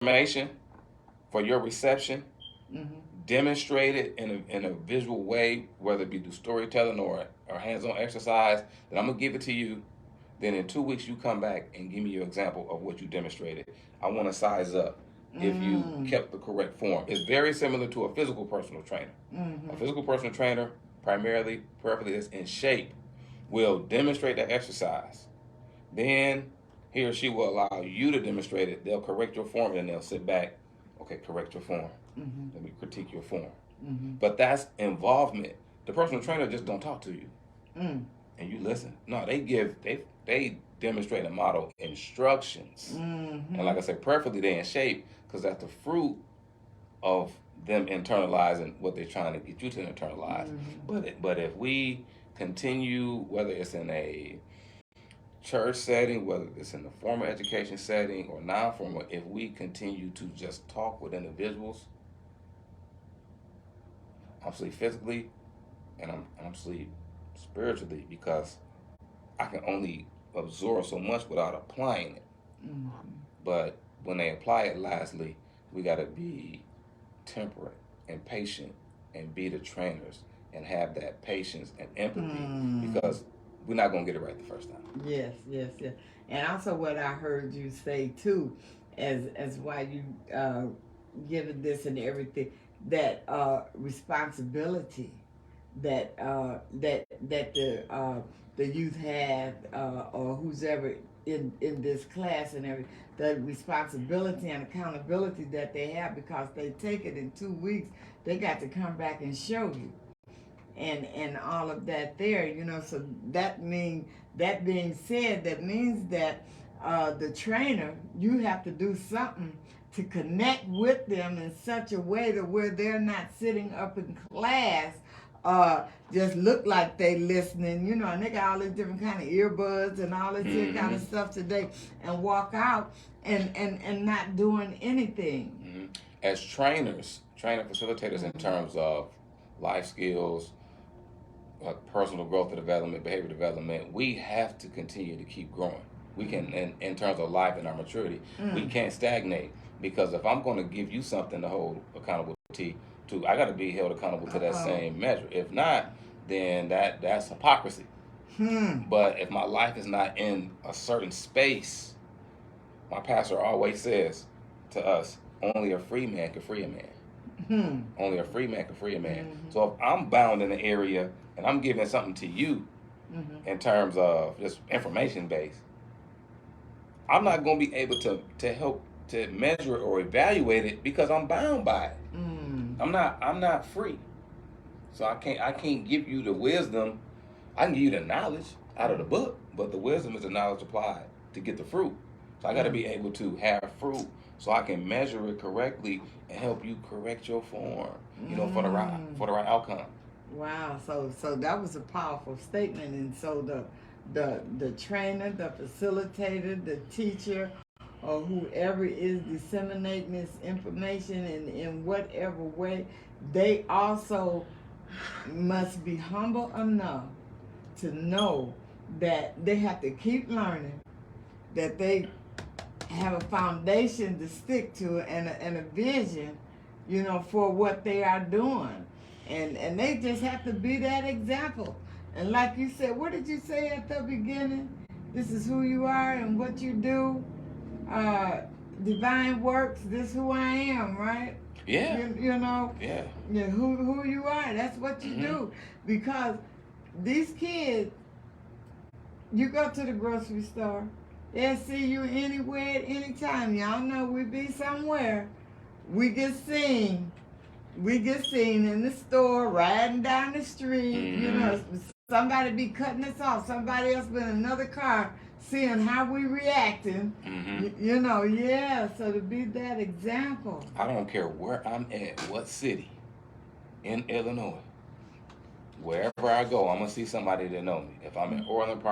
information for your reception, Mm-hmm. demonstrate it in a visual way, whether it be through storytelling or hands-on exercise, then I'm gonna give it to you. Then in 2 weeks you come back and give me your example of what you demonstrated. I want to size up if you Mm. kept the correct form. It's very similar to a physical personal trainer. Mm-hmm. A physical personal trainer, primarily, perfectly is in shape, will demonstrate the exercise. Then he or she will allow you to demonstrate it. They'll correct your form and they'll sit back. Okay, correct your form. Mm-hmm. Let me critique your form. Mm-hmm. But that's involvement. The personal trainer just don't talk to you Mm. and you listen. No, they demonstrate and model instructions. Mm-hmm. And like I said, perfectly they in shape because that's the fruit of them internalizing what they're trying to get you to internalize. Mm-hmm. But if we continue, whether it's in a church setting, whether it's in the formal education setting or non-formal, if we continue to just talk with individuals, I'm sleep physically and I'm sleep spiritually because I can only absorb so much without applying it. Mm-hmm. But when they apply it, lastly, we got to be temperate and patient and be the trainers and have that patience and empathy because we're not going to get it right the first time. Yes, yes, yes. And also what I heard you say too, as why you given this and everything, that responsibility that the youth have or who's ever in this class and everything, the responsibility and accountability that they have because they take it in 2 weeks, they got to come back and show you and all of that there, so that being said, that means that the trainer, you have to do something to connect with them in such a way to where they're not sitting up in class just look like they listening, and they got all these different kind of earbuds and all this kind of stuff today and walk out and not doing anything. As trainer facilitators in terms of life skills, personal growth and development, behavior development, we have to continue to keep growing. We can, in terms of life and our maturity, we can't stagnate because if I'm going to give you something to hold accountable to, I got to be held accountable to that same measure. If not, then that's hypocrisy. But if my life is not in a certain space, my pastor always says to us, only a free man can free a man. Only a free man can free a man. So if I'm bound in an area and I'm giving something to you in terms of just information based, I'm not going to be able to help to measure or evaluate it because I'm bound by it. I'm not free. So I can't give you the wisdom. I can give you the knowledge out of the book, but the wisdom is the knowledge applied to get the fruit. So I got to be able to have fruit so I can measure it correctly and help you correct your form, for the right outcome. Wow, so that was a powerful statement, and so the trainer, the facilitator, the teacher, or whoever is disseminating this information in whatever way, they also must be humble enough to know that they have to keep learning, that they have a foundation to stick to and a vision, for what they are doing. And they just have to be that example. And like you said, what did you say at the beginning? This is who you are and what you do. Divine Works, this is who I am, right? Yeah. Yeah. Who you are, that's what you do. Because these kids, you go to the grocery store, they'll see you anywhere at any time. Y'all know we be somewhere. We get seen in the store, riding down the street, somebody be cutting us off, somebody else in another car seeing how we reacting, so to be that example. I don't care where I'm at, what city in Illinois, wherever I go, I'm going to see somebody that know me. If I'm in Orland Park,